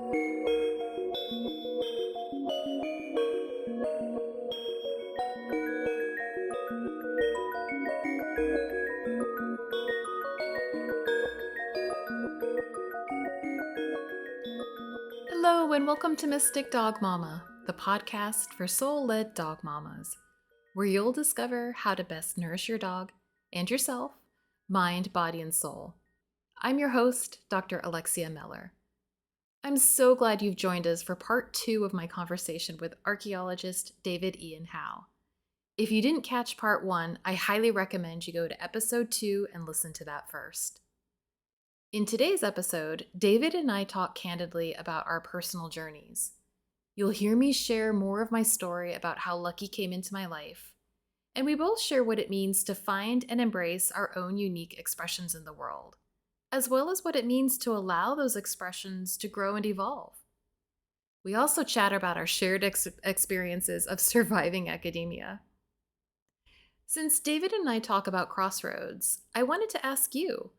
Hello and welcome to Mystic Dog Mama, the podcast for soul-led dog mamas, where you'll discover how to best nourish your dog and yourself, mind, body, and soul. I'm your host, Dr. Alexia Meller. I'm so glad you've joined us for part 2 of my conversation with archaeologist David Ian Howe. If you didn't catch part 1, I highly recommend you go to episode 2 and listen to that first. In today's episode, David and I talk candidly about our personal journeys. You'll hear me share more of my story about how Lucky came into my life, and we both share what it means to find and embrace our own unique expressions in the world, as well as what it means to allow those expressions to grow and evolve. We also chat about our shared experiences of surviving academia. Since David and I talk about crossroads, I wanted to ask you,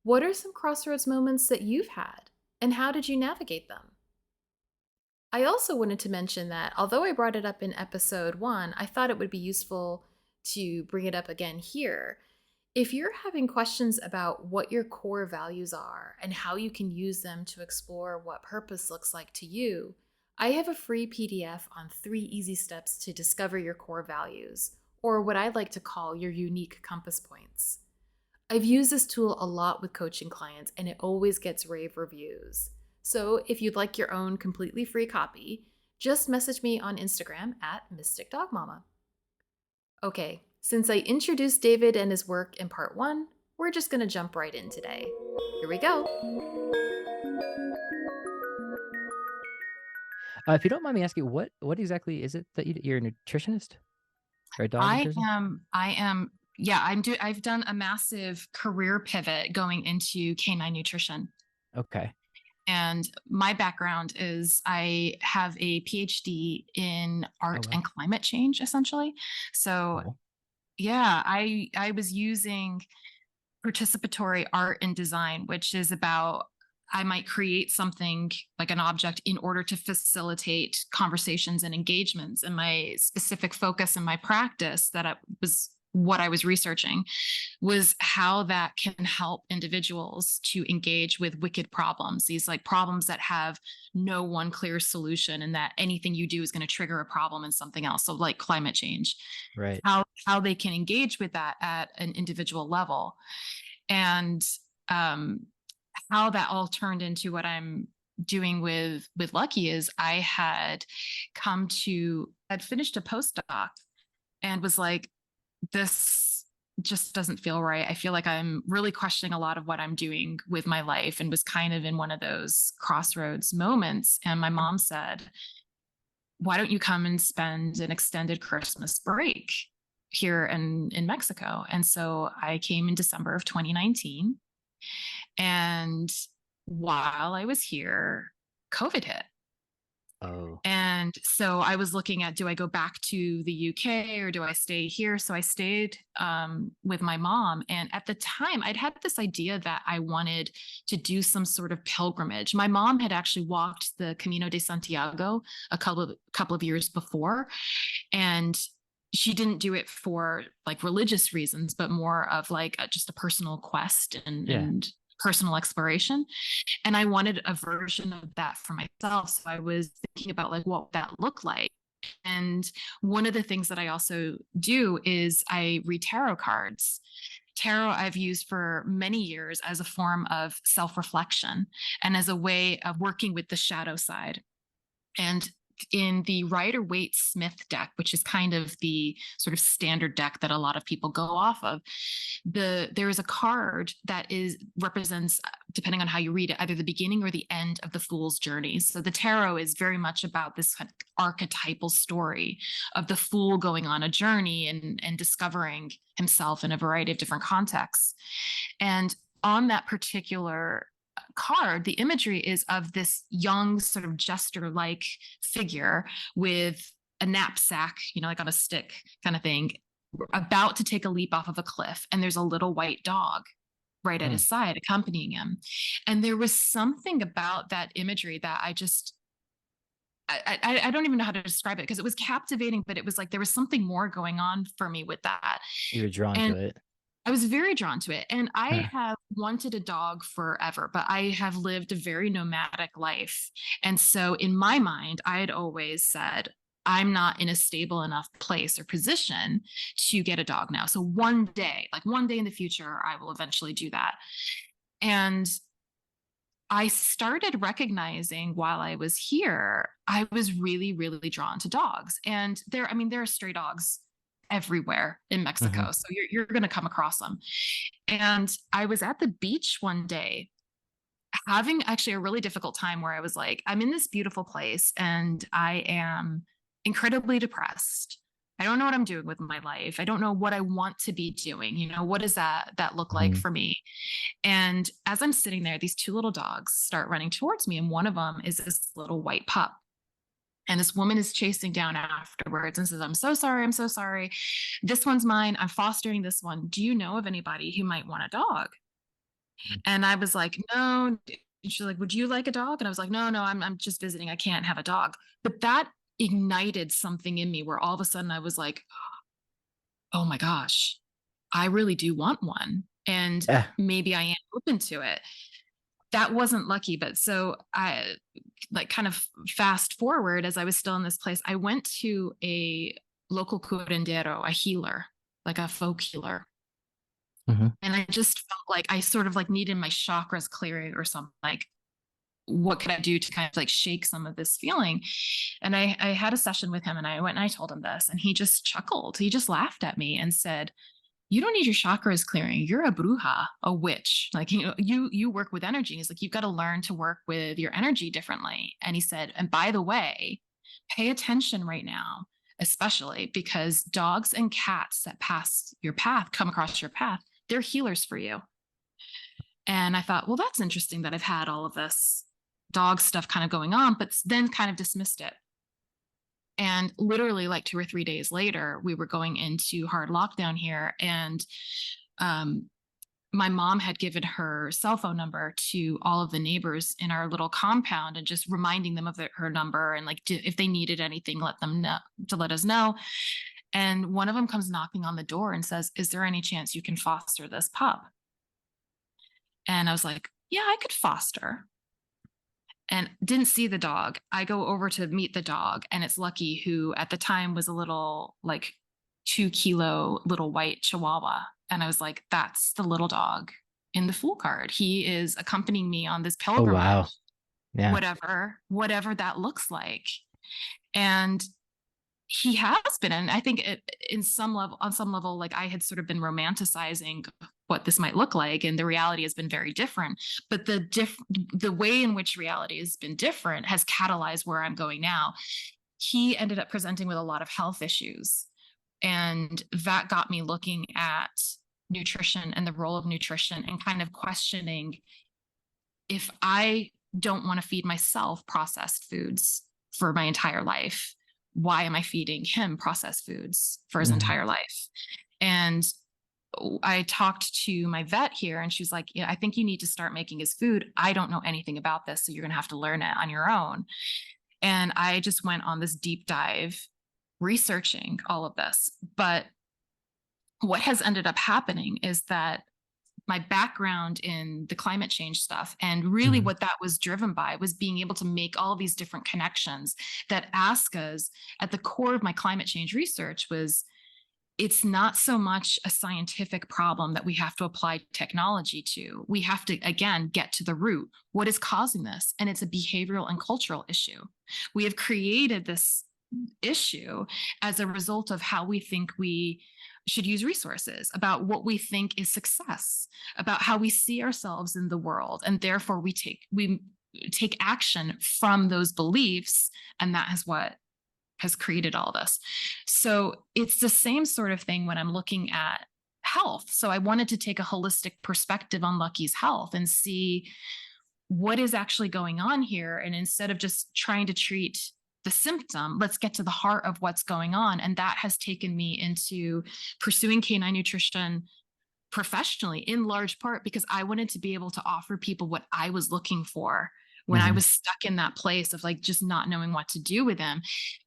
what are some crossroads moments that you've had, and how did you navigate them? I also wanted to mention that although I brought it up in episode 1, I thought it would be useful to bring it up again here. If you're having questions about what your core values are and how you can use them to explore what purpose looks like to you, I have a free PDF on 3 easy steps to discover your core values, or what I like to call your unique compass points. I've used this tool a lot with coaching clients, and it always gets rave reviews. So if you'd like your own completely free copy, just message me on Instagram at Mystic Dog Mama. Okay, since I introduced David and his work in part 1, we're just going to jump right in today. Here we go. If you don't mind me asking, what exactly is it that you're a nutritionist or a dog nutritionist? I've done a massive career pivot going into canine nutrition. Okay. And my background is I have a PhD in art and climate change, essentially. So Cool. yeah, I was using participatory art and design, which is about I might create something like an object in order to facilitate conversations and engagements. And my specific focus in my practice was what I was researching was how that can help individuals to engage with wicked problems, these like problems that have no one clear solution and that anything you do is going to trigger a problem in something else. So like climate change, Right. how they can engage with that at an individual level. And how that all turned into what I'm doing with Lucky is I had finished a postdoc and was like, this just doesn't feel right. I feel like I'm really questioning a lot of what I'm doing with my life, and was kind of in one of those crossroads moments. And my mom said, why don't you come and spend an extended Christmas break here in Mexico? And so I came in December of 2019. And while I was here, COVID hit. Oh. And so I was looking at, do I go back to the UK or do I stay here? So I stayed with my mom. And at the time, I'd had this idea that I wanted to do some sort of pilgrimage. My mom had actually walked the Camino de Santiago a couple of years before. And she didn't do it for like religious reasons, but more of like just a personal quest and personal exploration. And I wanted a version of that for myself. So I was thinking about like, what that looked like. And one of the things that I also do is I read tarot cards. Tarot I've used for many years as a form of self-reflection and as a way of working with the shadow side. And in the Rider-Waite-Smith deck, which is kind of the sort of standard deck that a lot of people go off of, there is a card that represents, depending on how you read it, either the beginning or the end of the fool's journey. So the tarot is very much about this kind of archetypal story of the fool going on a journey and discovering himself in a variety of different contexts. And on that particular card, the imagery is of this young sort of jester-like figure with a knapsack, like on a stick kind of thing, about to take a leap off of a cliff. And there's a little white dog right at his side, accompanying him. And there was something about that imagery that I don't even know how to describe it, because it was captivating, but it was like there was something more going on for me with that. You were drawn And to it. I was very drawn to it. And I have wanted a dog forever, but I have lived a very nomadic life. And so in my mind, I had always said, I'm not in a stable enough place or position to get a dog now. So one day, like one day in the future, I will eventually do that. And I started recognizing while I was here, I was really, really drawn to dogs. And there are stray dogs everywhere in Mexico. So you're going to come across them. And I was at the beach one day having actually a really difficult time where I was like, I'm in this beautiful place and I am incredibly depressed. I don't know what I'm doing with my life. I don't know what I want to be doing. What does that look like for me? And as I'm sitting there, these two little dogs start running towards me. And one of them is this little white pup. And this woman is chasing down afterwards and says, I'm so sorry. I'm so sorry. This one's mine. I'm fostering this one. Do you know of anybody who might want a dog? And I was like, no. She's like, would you like a dog? And I was like, no, I'm just visiting. I can't have a dog. But that ignited something in me where all of a sudden I was like, oh my gosh, I really do want one. And maybe I am open to it. That wasn't lucky. But so I kind of fast forward, as I was still in this place, I went to a local curandero, a healer, like a folk healer. And I just felt like I sort of like needed my chakras clearing or something. Like, what could I do to kind of like shake some of this feeling? And I had a session with him and I went and I told him this, and he just chuckled. He just laughed at me and said, you don't need your chakras clearing. You're a bruja, a witch. Like, you work with energy. He's like, you've got to learn to work with your energy differently. And he said, and by the way, pay attention right now, especially because dogs and cats that come across your path, they're healers for you. And I thought, well, that's interesting that I've had all of this dog stuff kind of going on, but then kind of dismissed it. And literally like 2 or 3 days later, we were going into hard lockdown here. And my mom had given her cell phone number to all of the neighbors in our little compound and just reminding them of her number. And like, if they needed anything, let us know. And one of them comes knocking on the door and says, is there any chance you can foster this pup? And I was like, yeah, I could foster. And didn't see the dog. I go over to meet the dog, and it's Lucky, who at the time was a little like 2-kilo little white Chihuahua. And I was like, that's the little dog in the Fool card. He is accompanying me on this pilgrimage. Oh, wow. Yeah. Whatever that looks like. And he has been, and I think on some level, like I had sort of been romanticizing what this might look like, and the reality has been very different. But the way in which reality has been different has catalyzed where I'm going now. He ended up presenting with a lot of health issues, and that got me looking at nutrition and the role of nutrition, and kind of questioning, if I don't want to feed myself processed foods for my entire life, why am I feeding him processed foods for his entire life? And I talked to my vet here, and she was like, yeah, I think you need to start making his food. I don't know anything about this, so you're going to have to learn it on your own. And I just went on this deep dive researching all of this. But what has ended up happening is that my background in the climate change stuff, and really what that was driven by, was being able to make all these different connections that ask us, at the core of my climate change research was, it's not so much a scientific problem that we have to apply technology to. We have to, again, get to the root. What is causing this? And it's a behavioral and cultural issue. We have created this issue as a result of how we think we should use resources, about what we think is success, about how we see ourselves in the world. And therefore we take action from those beliefs. And that is what has created all this. So it's the same sort of thing when I'm looking at health. So I wanted to take a holistic perspective on Lucky's health and see what is actually going on here. And instead of just trying to treat the symptom, let's get to the heart of what's going on. And that has taken me into pursuing canine nutrition, professionally, in large part because I wanted to be able to offer people what I was looking for when I Mhm. was stuck in that place of like just not knowing what to do with them.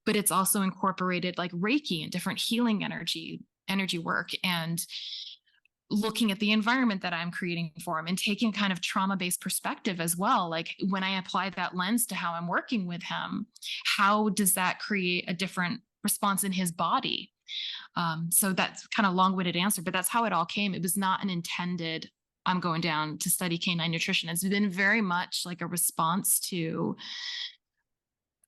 But it's also incorporated like Reiki and different healing energy work, and looking at the environment that I'm creating for him and taking kind of trauma-based perspective as well. Like when I apply that lens to how I'm working with him, how does that create a different response in his body? So that's kind of long-winded answer, but that's how it all came. It was not an intended, I'm going down to study canine nutrition. It's been very much like a response to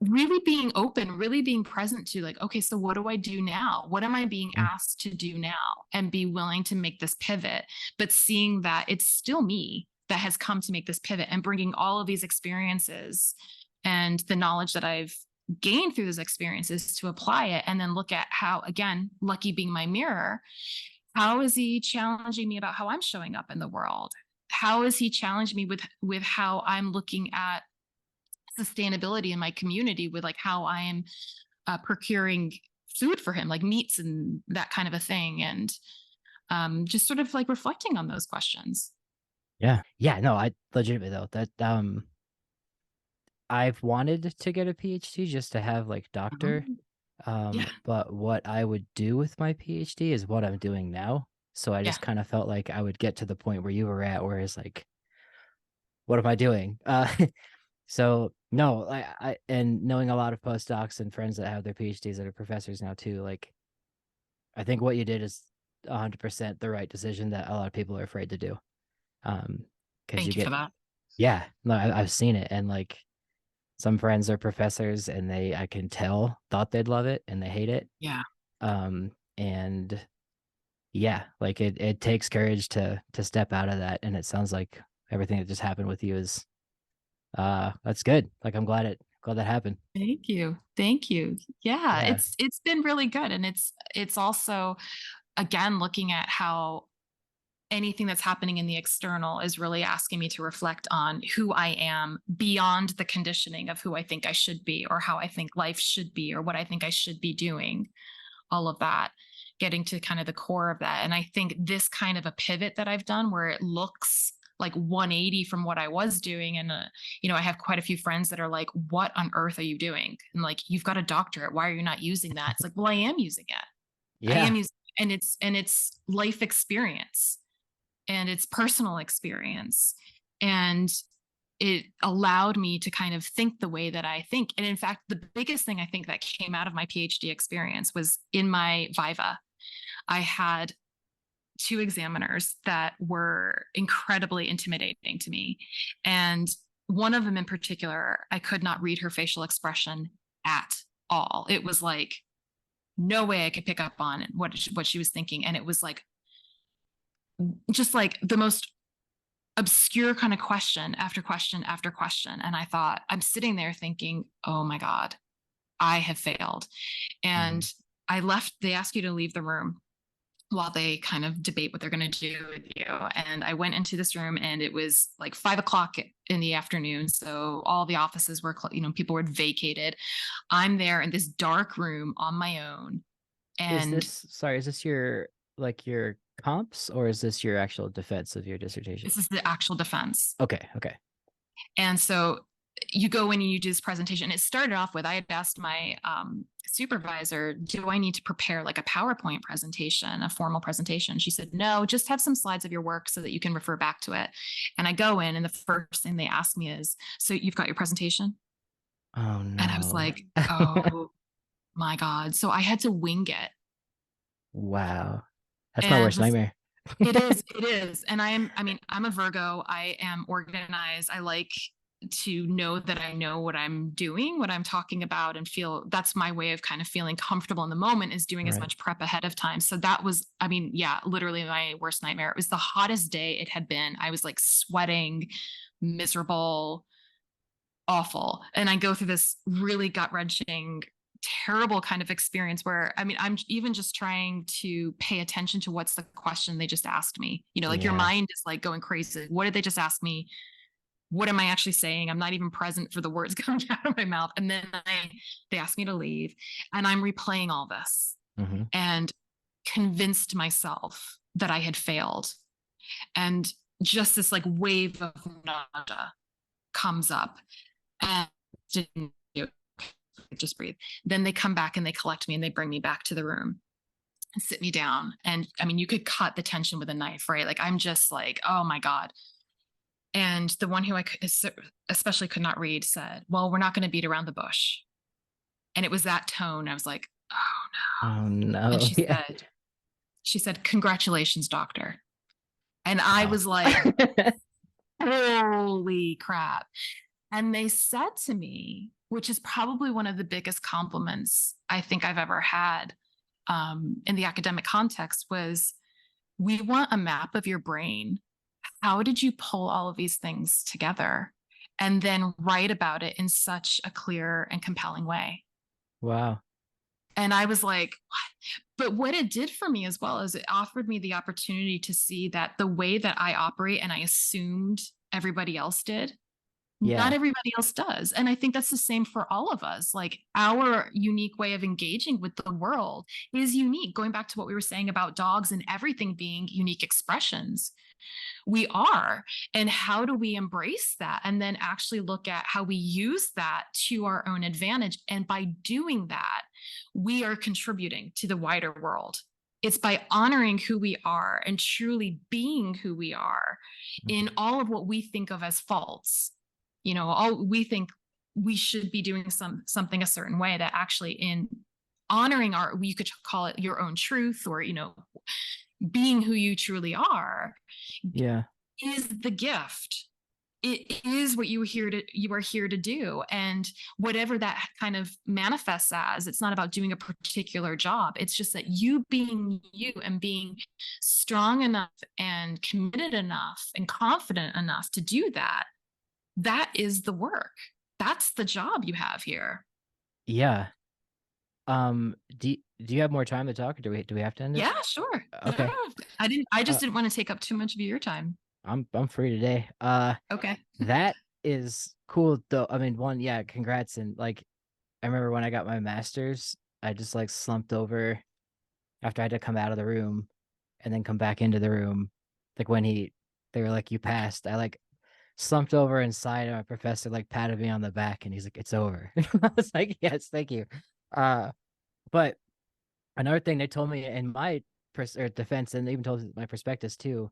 really being open, really being present to like, okay, so what do I do now? What am I being Mm. asked to do now? And be willing to make this pivot, but seeing that it's still me that has come to make this pivot and bringing all of these experiences and the knowledge that I've gained through those experiences to apply it. And then look at how, again, Lucky being my mirror, how is he challenging me about how I'm showing up in the world? How is he challenging me with how I'm looking at sustainability in my community, with like how I am procuring food for him, like meats and that kind of a thing, and just sort of like reflecting on those questions. Yeah. Yeah. No, I legitimately though that I've wanted to get a PhD just to have like doctor. Mhm. Yeah, But what I would do with my PhD is what I'm doing now. So I yeah, just kind of felt like I would get to the point where you were at, where it's like, what am I doing? So no, I and knowing a lot of postdocs and friends that have their PhDs that are professors now too, like I think what you did is 100% the right decision that a lot of people are afraid to do. Because you thank you for get, that. yeah, no, I've seen it, and like some friends are professors, and I can tell, thought they'd love it, and they hate it. Yeah, And yeah, like it takes courage to step out of that, and it sounds like everything that just happened with you is that's good. Like I'm glad that happened. thank you, thank you. Yeah, Yeah. it's been really good, and it's also, again, looking at how anything that's happening in the external is really asking me to reflect on who I am beyond the conditioning of who I think I should be, or how I think life should be, or what I think I should be doing. All of that, getting to kind of the core of that. And I think this kind of a pivot that I've done where it looks like 180 from what I was doing. And, I have quite a few friends that are like, what on earth are you doing? And like, you've got a doctorate. Why are you not using that? It's like, well, I am using it. I Yeah. am using it. And it's life experience, and it's personal experience. And it allowed me to kind of think the way that I think. And in fact, the biggest thing I think that came out of my PhD experience was in my Viva. I had two examiners that were incredibly intimidating to me. And one of them in particular, I could not read her facial expression at all. It was like no way I could pick up on what she was thinking. And it was like just like the most obscure kind of question after question after question. And I thought, I'm sitting there thinking, oh my God, I have failed. Mhm. And I left, they ask you to leave the room while they kind of debate what they're going to do with you. And I went into this room, and it was like 5 o'clock in the afternoon. So all the offices were, people were vacated. I'm there in this dark room on my own. Is And this sorry, is this your like your comps, or is this your actual defense of your dissertation? this is the actual defense. Okay, okay. And so you go in and you do this presentation. It started off with, I had asked my supervisor, do I need to prepare like a PowerPoint presentation, a formal presentation? She said, no, just have some slides of your work so that you can refer back to it. And I go in, and the first thing they ask me is, so you've got your presentation? Oh And I was no. like, oh my God. So I had to wing it. Wow. That's my And worst nightmare. it is. And I'm a Virgo. I am organized. I like to know that I know what I'm doing, what I'm talking about, and feel that's my way of kind of feeling comfortable in the moment, is doing as Right. much prep ahead of time. So that was, yeah, literally my worst nightmare. It was the hottest day it had been. I was like sweating, miserable, awful. And I go through this really gut wrenching, terrible kind of experience where, I'm even just trying to pay attention to what's the question they just asked me. Like your Yeah. mind is like going crazy. What did they just ask me? What am I actually saying? I'm not even present for the words coming out of my mouth. And then they asked me to leave, and I'm replaying all this Hmm. and convinced myself that I had failed. and just this like wave of nausea comes up, and didn't do it. Just breathe. Then they come back and they collect me and they bring me back to the room and sit me down. And I mean, you could cut the tension with a knife, right? Like I'm just like, oh my God. And the one who I especially could not read said, well, we're not going to beat around the bush. And it was that tone. I was like, oh Oh no. no. And Yeah. she said, congratulations, doctor. And I Wow. was like, holy crap. And they said to me, which is probably one of the biggest compliments I think I've ever had in the academic context, was, we want a map of your brain. How did you pull all of these things together and then write about it in such a clear and compelling way? Wow. And I was like, what? But what it did for me as well is it offered me the opportunity to see that the way that I operate and I assumed everybody else did, not Yeah. everybody else does. And I think that's the same for all of us. Like our unique way of engaging with the world is unique. Going back to what we were saying about dogs and everything being unique expressions, we are. And how do we embrace that and then actually look at how we use that to our own advantage? And by doing that, we are contributing to the wider world. It's by honoring who we are and truly being who we are in all of what we think of as faults. You know, all we think we should be doing something a certain way, that actually in honoring our, you could call it your own truth, or, you know, being who you truly are, Yeah. is the gift. It is what you are here to do. And whatever that kind of manifests as, it's not about doing a particular job. It's just that you being you and being strong enough and committed enough and confident enough to do that, that is the work. That's the job you have here. Yeah. Do you have more time to talk, or do we have to end it? Yeah, sure. Okay. I just Uh, didn't want to take up too much of your time. I'm free today. Okay. That is cool though. I mean, one, yeah, congrats. And like, I remember when I got my master's, I just like slumped over after I had to come out of the room and then come back into the room. Like when they were like, you passed, I like slumped over inside, and my professor like patted me on the back and he's like, it's over. I was like, yes, thank you. But another thing they told me in my defense, and they even told my prospectus too,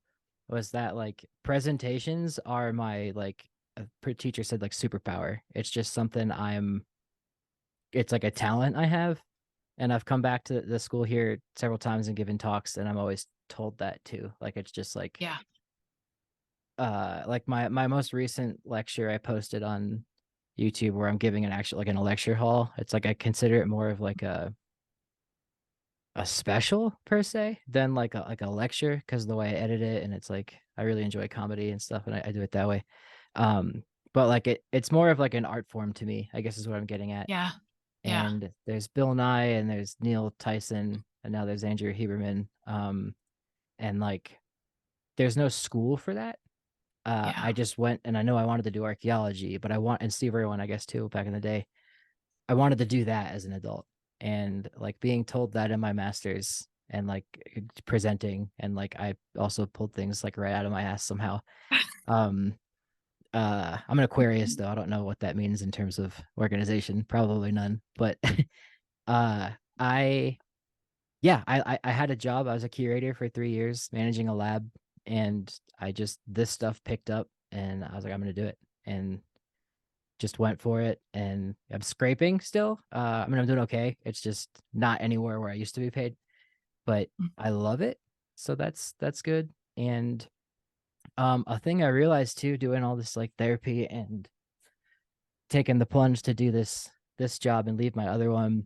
was that like presentations are my like, a teacher said, like superpower. It's just something it's like a talent I have. And I've come back to the school here several times and given talks, and I'm always told that too. Like it's just like, Yeah. like my most recent lecture I posted on YouTube, where I'm giving an actual, like in a lecture hall. It's like I consider it more of like a special per se than like a lecture, because the way I edit it, and it's like I really enjoy comedy and stuff, and I do it that way. But like it's more of like an art form to me, I guess is what I'm getting at. Yeah. Yeah. And there's Bill Nye, and there's Neil Tyson, and now there's Andrew Huberman. And like there's no school for that. Yeah. I just went, and I know I wanted to do archaeology, but and Steve Irwin, I guess too, back in the day. I wanted to do that as an adult, and like being told that in my master's, and like presenting, and like I also pulled things like right out of my ass somehow. I'm an Aquarius though. I don't know what that means in terms of organization. Probably none. But I yeah, I had a job. I was a curator for 3 years, managing a lab, and this stuff picked up, and I was like, I'm gonna do it, and just went for it. And I'm scraping still. I mean, I'm doing okay. It's just not anywhere where I used to be paid, but I love it. So that's good. And a thing I realized too, doing all this like therapy and taking the plunge to do this job and leave my other one,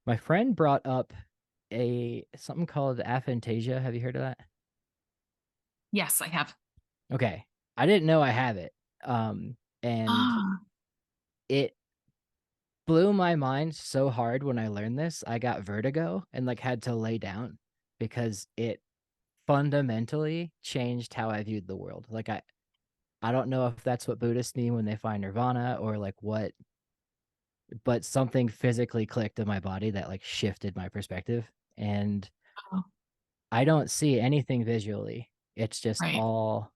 my friend brought up something called aphantasia. Have you heard of that? Yes, I have. Okay. I didn't know I have it. And Ah, it blew my mind so hard when I learned this. I got vertigo and like had to lay down, because it fundamentally changed how I viewed the world. Like I don't know if that's what Buddhists mean when they find nirvana, or like what, but something physically clicked in my body that like shifted my perspective. And oh, I don't see anything visually. It's just Right. all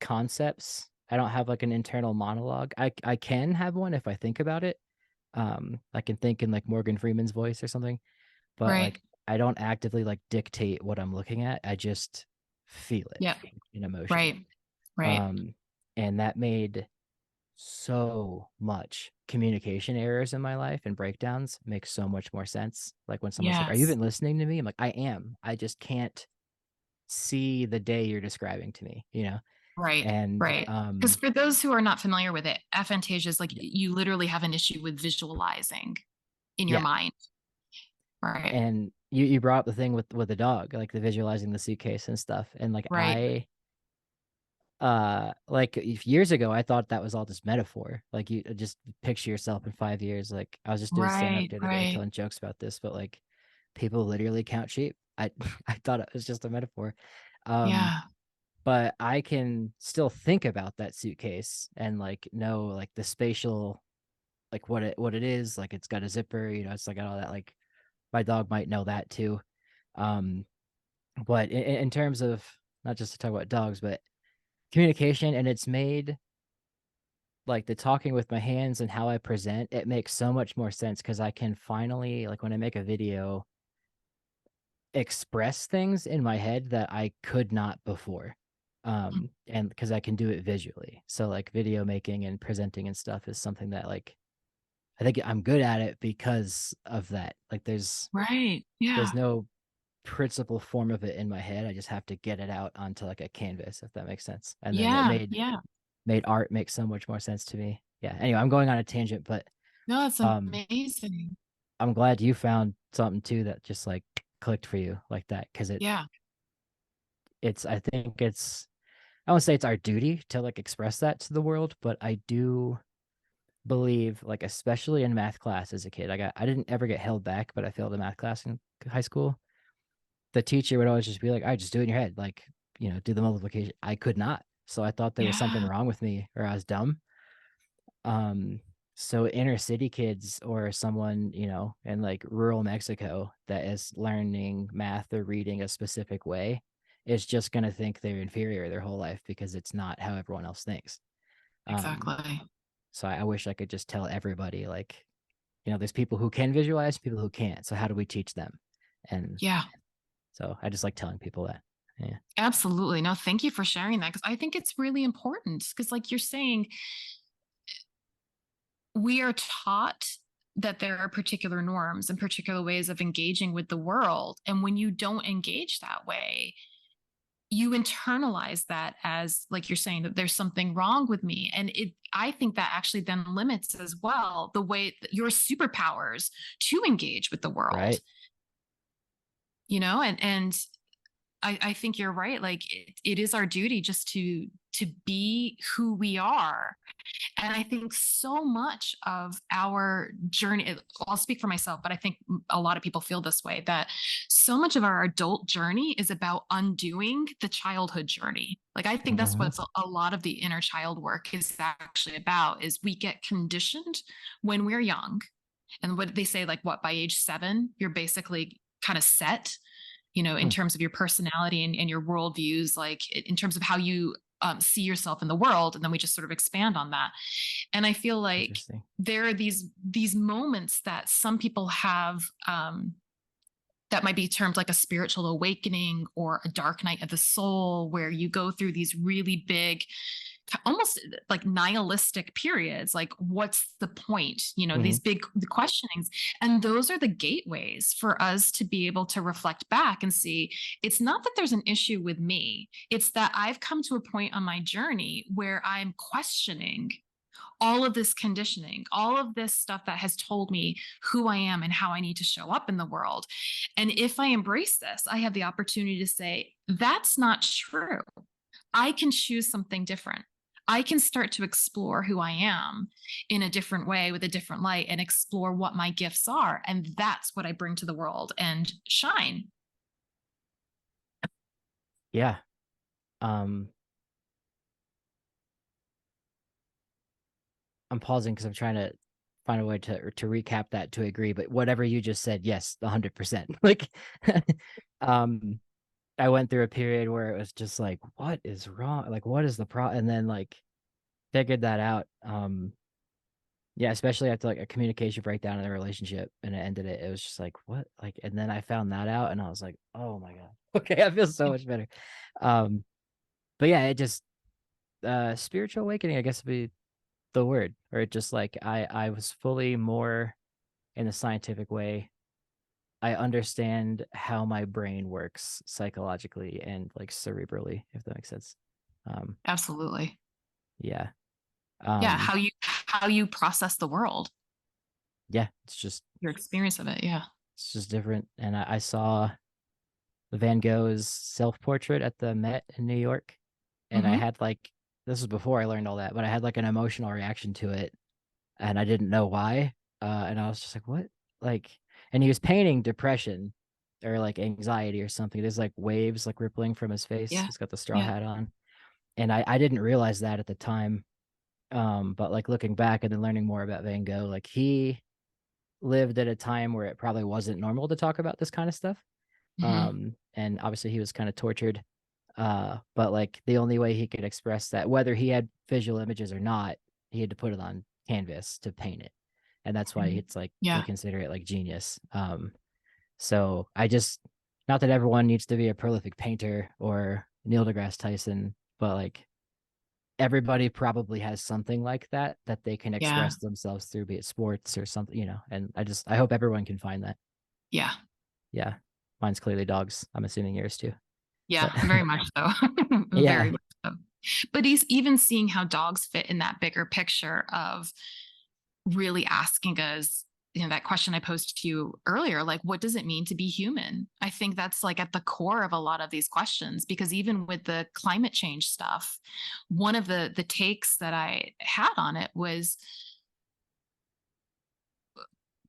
concepts. I don't have like an internal monologue. I can have one if I think about it. I can think in like Morgan Freeman's voice or something, but Right. like I don't actively like dictate what I'm looking at. I just feel it Yep. in emotion. Right. Right. Um, and that made so much communication errors in my life and breakdowns make so much more sense. Like when someone's like, "Are you Yes. even listening to me?" I'm like, "I am. I just can't see the day you're describing to me, you know?" Right. And Right. Because for those who are not familiar with it, aphantasia is like yeah, you literally have an issue with visualizing in your yeah. mind. Right. And you brought up the thing with the dog, like the visualizing the suitcase and stuff. And like Right. like years ago I thought that was all just metaphor. Like you just picture yourself in 5 years. Like I was just doing stand up Right. the other day Right. telling jokes about this, but like people literally count sheep. I I thought it was just a metaphor. Um, Yeah. but I can still think about that suitcase and like know like the spatial, like what it is. Like it's got a zipper, you know, it's like got all that. Like my dog might know that too. Um, but in terms of not just to talk about dogs, but communication, and it's made like the talking with my hands and how I present, it makes so much more sense because I can finally, like when I make a video, express things in my head that I could not before. And because I can do it visually. So like video making and presenting and stuff is something that like I think I'm good at it because of that. Like Right. there's Yeah. no principal form of it in my head. I just have to get it out onto like a canvas, if that makes sense. And then it Yeah. made Yeah. made art make so much more sense to me. Yeah. Anyway, I'm going on a tangent, but No, it's um amazing. I'm glad you found something too that just like clicked for you like that because Yeah. it's I think it's I won't say it's our duty to like express that to the world, but I do believe like especially in math class as a kid, I didn't ever get held back, but I failed a math class in high school. The teacher would always just be like, "All right, just do it in your head, like do the multiplication." I could not, so I thought there was something Yeah. wrong with me or I was dumb. Um, so inner city kids or someone, in like rural Mexico that is learning math or reading a specific way is just going to think they're inferior their whole life because it's not how everyone else thinks. Um, Exactly. so I wish I could just tell everybody like, there's people who can visualize, people who can't. So how do we teach them? And Yeah. so I just like telling people that. Yeah. Absolutely. No, thank you for sharing that because I think it's really important because, like you're saying, we are taught that there are particular norms and particular ways of engaging with the world. And when you don't engage that way, you internalize that as, like you're saying, that there's something wrong with me. And I think that actually then limits as well the way that your superpowers to engage with the world, Right. and I think you're right. Like it is our duty just to be who we are. And I think so much of our journey, I'll speak for myself, but I think a lot of people feel this way, that so much of our adult journey is about undoing the childhood journey. Like I think that's Mhm. what a lot of the inner child work is actually about, is we get conditioned when we're young. And what they say, like what, by age 7, you're basically kind of set, in Hmm. terms of your personality and your worldviews, like in terms of how you see yourself in the world. And then we just sort of expand on that. And I feel like Interesting. there are these moments that some people have, that might be termed like a spiritual awakening or a dark night of the soul, where you go through these really big, almost like nihilistic periods, like what's the point, Hmm. these big questionings. And those are the gateways for us to be able to reflect back and see, it's not that there's an issue with me, it's that I've come to a point on my journey where I'm questioning all of this conditioning, all of this stuff that has told me who I am and how I need to show up in the world. And if I embrace this, I have the opportunity to say, that's not true. I can choose something different. I can start to explore who I am in a different way with a different light and explore what my gifts are. And that's what I bring to the world and shine. Yeah. Um, I'm pausing because I'm trying to find a way to recap that to agree. But whatever you just said, yes, 100%. Like, um, I went through a period where it was just like, what is wrong? Like, what is the problem? And then like figured that out. Yeah, especially after like a communication breakdown in a relationship and it ended it. It was just like, what? Like, and then I found that out and I was like, oh my God. Okay, I feel so much better. Um, but yeah, it just spiritual awakening, I guess would be the word. Or it just like I was fully more in a scientific way. I understand how my brain works psychologically and like cerebrally, if that makes sense. Absolutely. Yeah. Yeah. Um, How you process the world, yeah, it's just your experience of it. Yeah. different. And I saw Van Gogh's self-portrait at the Met in New York. And I Hmm. had like, this was before I learned all that, but I had like an emotional reaction to it and I didn't know why. And I was just like, what? Like, and he was painting depression or like anxiety or something. There's like waves like rippling from his face. Yeah. He's got the straw Yeah. hat on. And I didn't realize that at the time. But like looking back and then learning more about Van Gogh, like he lived at a time where it probably wasn't normal to talk about this kind of stuff. Hmm. And obviously he was kind of tortured. But like the only way he could express that, whether he had visual images or not, he had to put it on canvas to paint it. And that's why it's like we Yeah. consider it like genius. So I just, not that everyone needs to be a prolific painter or Neil deGrasse Tyson, but like everybody probably has something like that that they can Yeah. express themselves through, be it sports or something, and I hope everyone can find that. Yeah. Yeah. Mine's clearly dogs. I'm assuming yours too. Yeah. But Very much so. yeah. Very much so. But he's even seeing how dogs fit in that bigger picture of really asking us, that question I posed to you earlier, like, what does it mean to be human? I think that's like at the core of a lot of these questions, because even with the climate change stuff, one of the takes that I had on it was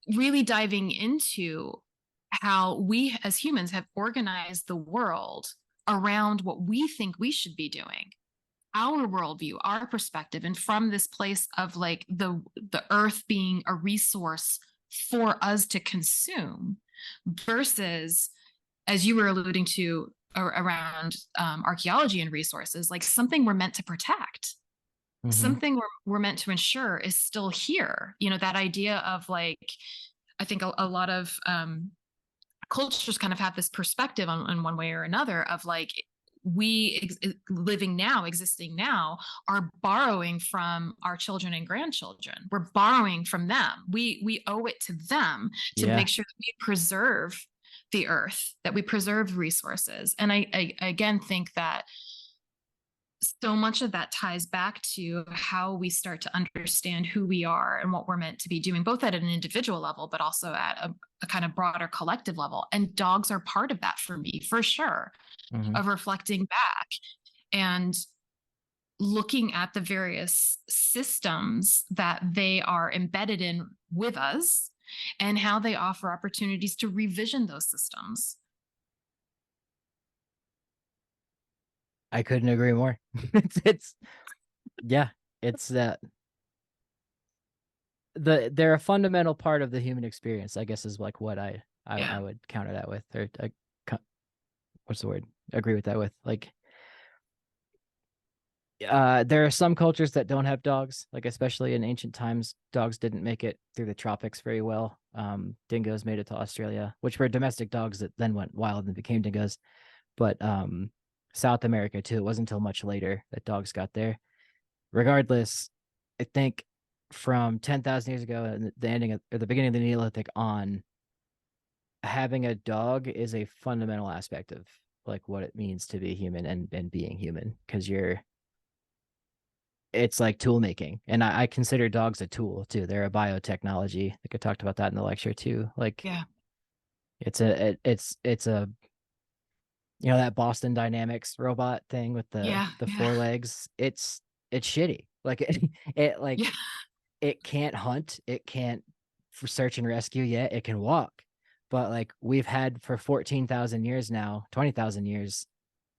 really diving into how we as humans have organized the world around what we think we should be doing, our worldview, our perspective, and from this place of like the earth being a resource for us to consume, versus, as you were alluding to, around archaeology and resources, like something we're meant to protect, Mm-hmm. something we're meant to ensure is still here. That idea of like, I think a lot of cultures kind of have this perspective on one way or another of like, living now, existing now, are borrowing from our children and grandchildren. We're borrowing from them. We owe it to them to Yeah. make sure that we preserve the earth, that we preserve resources. And I again think that so much of that ties back to how we start to understand who we are and what we're meant to be doing, both at an individual level, but also at a kind of broader collective level. And dogs are part of that for me, for sure, Mm-hmm. of reflecting back and looking at the various systems that they are embedded in with us and how they offer opportunities to revision those systems. I couldn't agree more. It's yeah, it's they're a fundamental part of the human experience, I guess is like what I Yeah. would counter that with, or what's the word? Agree with that with. Like there are some cultures that don't have dogs, like especially in ancient times, dogs didn't make it through the tropics very well. Dingoes made it to Australia, which were domestic dogs that then went wild and became dingoes. But South America too, it wasn't until much later that dogs got there. Regardless, I think from 10,000 years ago and the ending of, or the beginning of the Neolithic on, having a dog is a fundamental aspect of like what it means to be human and being human, because it's like tool making. And I consider dogs a tool too. They're a biotechnology. I think I talked about that in the lecture too. Like Yeah. it's a that Boston Dynamics robot thing with Yeah. the Yeah. four legs. It's shitty. Like it like Yeah. it can't hunt, it can't for search and rescue yet, it can walk. But like we've had for 14,000 years now, 20,000 years,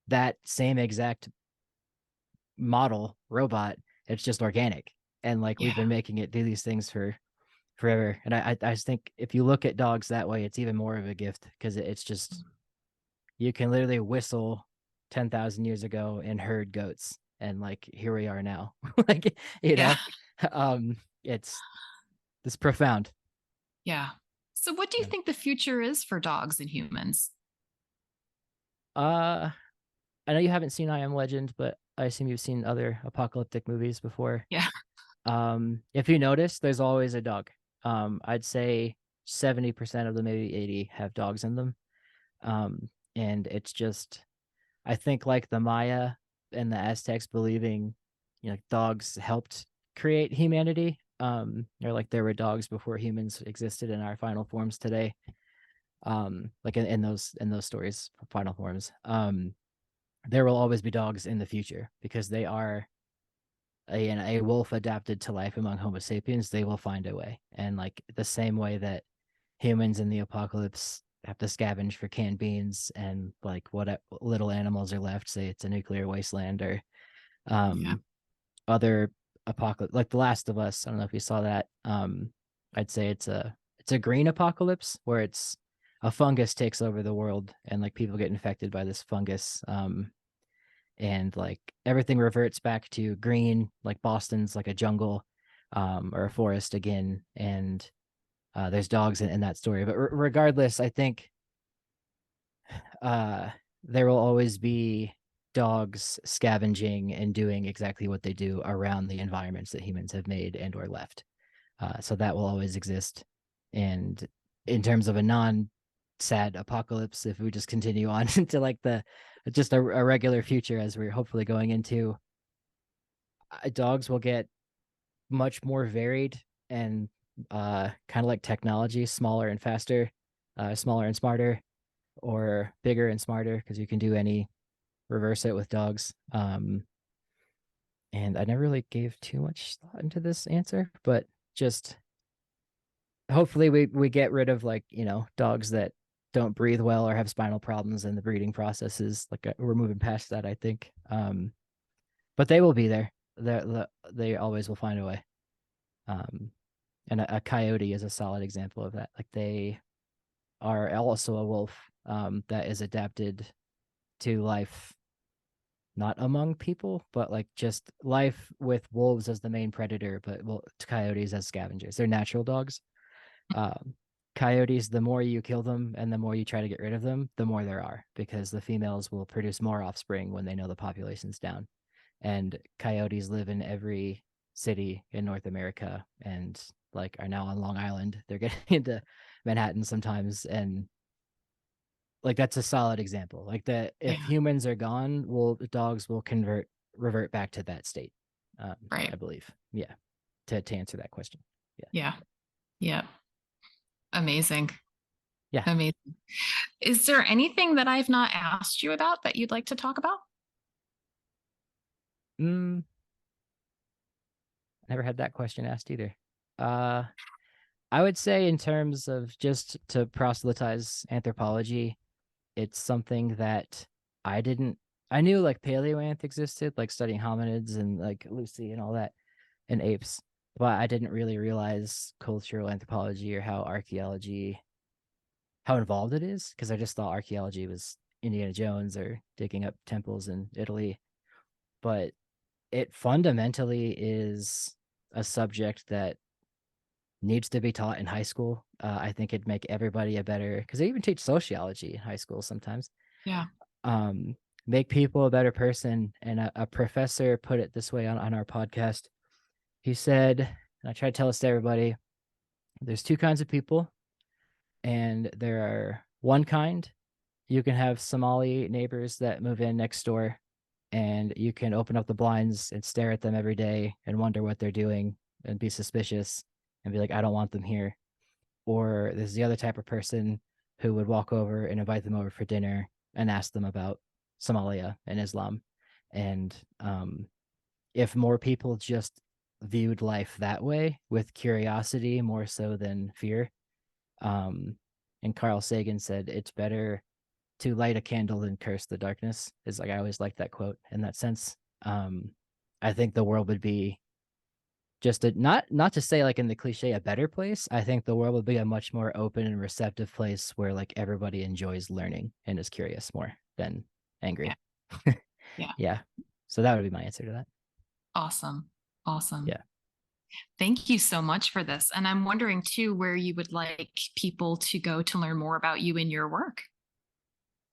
that same exact model robot, it's just organic. And like we've Yeah. been making it do these things for forever. And I just think if you look at dogs that way, it's even more of a gift because it's just you can literally whistle 10,000 years ago and herd goats, and like here we are now. Like, Yeah. It's profound. Yeah. So what do you Yeah. think the future is for dogs and humans? uh I know you haven't seen I Am Legend, but I assume you've seen other apocalyptic movies before. Yeah. If you notice, there's always a dog. I'd say 70% of them, maybe 80, have dogs in them. And it's just, I think, like the Maya and the Aztecs believing, dogs helped create humanity. Or like there were dogs before humans existed in our final forms today. Like in those stories, final forms. There will always be dogs in the future because they are a wolf adapted to life among Homo sapiens. They will find a way, and like the same way that humans in the apocalypse have to scavenge for canned beans and like what little animals are left, say it's a nuclear wasteland, or Yeah. other apocalypse like The Last of Us. I don't know if you saw that. I'd say it's a green apocalypse where it's a fungus takes over the world and like people get infected by this fungus. And like everything reverts back to green, like Boston's like a jungle, or a forest again, and there's dogs in that story. But regardless, I think uh, there will always be dogs scavenging and doing exactly what they do around the environments that humans have made and or left. So that will always exist. And in terms of a non-sad apocalypse, if we just continue on into like the just a regular future as we're hopefully going into, dogs will get much more varied and kind of like technology, smaller and faster, smaller and smarter, or bigger and smarter, because you can do any reverse it with dogs. And I never really gave too much thought into this answer, but just hopefully we get rid of like, dogs that don't breathe well or have spinal problems in the breeding processes. Like we're moving past that, I think. But they will be there. They always will find a way. Um, and a coyote is a solid example of that. Like they are also a wolf, that is adapted to life, not among people, but like just life with wolves as the main predator, but well, coyotes as scavengers. They're natural dogs. Um, Coyotes, the more you kill them and the more you try to get rid of them, the more there are, because the females will produce more offspring when they know the population's down. And coyotes live in every city in North America and like are now on Long Island. They're getting into Manhattan sometimes, and like that's a solid example. Like that, if Yeah. humans are gone, dogs will revert back to that state. Right. I believe. Yeah. To answer that question. Yeah. Yeah. Yeah. Amazing. Yeah. Amazing. Is there anything that I've not asked you about that you'd like to talk about? Mm, never had that question asked either. Uh, I would say in terms of just to proselytize anthropology, it's something that I didn't. I knew like paleoanth existed, like studying hominids and like Lucy and all that, and apes, but I didn't really realize cultural anthropology or how involved it is, because I just thought archaeology was Indiana Jones or digging up temples in Italy. But it fundamentally is a subject that needs to be taught in high school. I think it'd make everybody a better, because they even teach sociology in high school sometimes. Yeah. Um, make people a better person. And a professor put it this way on our podcast. He said, and I try to tell this to everybody, there's two kinds of people, and there are one kind. You can have Somali neighbors that move in next door, and you can open up the blinds and stare at them every day and wonder what they're doing and be suspicious and be like, I don't want them here. Or there's the other type of person who would walk over and invite them over for dinner and ask them about Somalia and Islam. And if more people just viewed life that way, with curiosity more so than fear, and Carl Sagan said it's better to light a candle than curse the darkness, is like, I always like that quote in that sense. I think the world would be just not to say like in the cliche a better place. I think the world would be a much more open and receptive place where like everybody enjoys learning and is curious more than angry. Yeah. Yeah. So that would be my answer to that. Awesome. Awesome. Yeah. Thank you so much for this. And I'm wondering too, where you would like people to go to learn more about you and your work.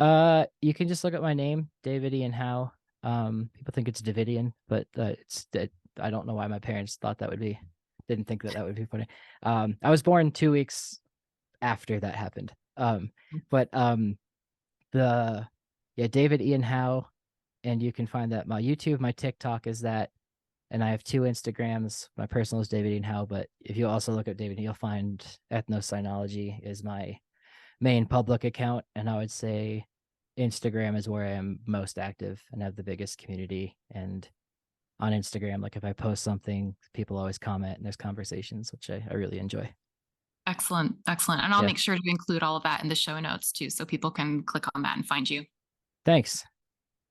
You can just look at my name, David Ian Howe. People think it's Davidian, but I don't know why my parents thought didn't think that would be funny. I was born 2 weeks after that happened. But David Ian Howe, and you can find that my YouTube, my TikTok is that, and I have 2 Instagrams. My personal is David Ian Howe, but if you also look at David, you'll find Ethnocynology is my main public account, and I would say Instagram is where I am most active and have the biggest community. And on Instagram, like if I post something, people always comment and there's conversations, which I really enjoy. Excellent. Excellent. And I'll Yeah. make sure to include all of that in the show notes too, so people can click on that and find you. Thanks.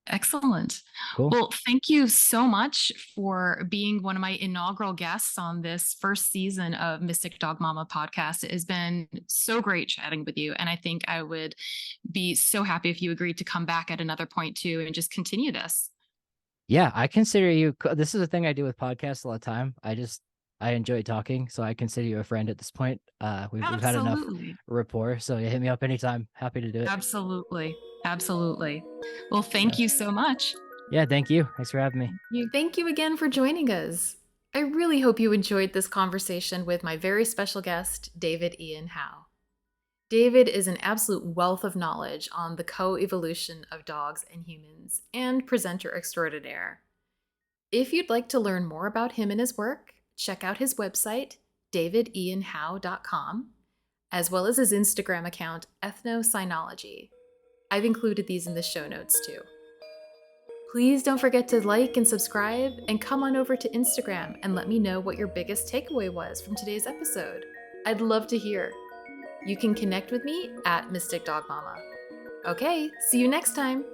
Excellent. Cool. Well, thank you so much for being one of my inaugural guests on this first season of Mystic Dog Mama podcast. It has been so great chatting with you. And I think I would be so happy if you agreed to come back at another point too and just continue this. Yeah, I consider you, this is a thing I do with podcasts all the time. I enjoy talking, so I consider you a friend at this point. We've had enough rapport, so you hit me up anytime. Happy to do it. Absolutely. Absolutely. Well, thank you so much. Yeah, thank you. Thanks for having me. Thank you again for joining us. I really hope you enjoyed this conversation with my very special guest, David Ian Howe. David is an absolute wealth of knowledge on the co-evolution of dogs and humans and presenter extraordinaire. If you'd like to learn more about him and his work, check out his website, davidianhowe.com, as well as his Instagram account, Ethnocynology. I've included these in the show notes too. Please don't forget to like and subscribe, and come on over to Instagram and let me know what your biggest takeaway was from today's episode. I'd love to hear. You can connect with me at Mystic Dog Mama. Okay, see you next time.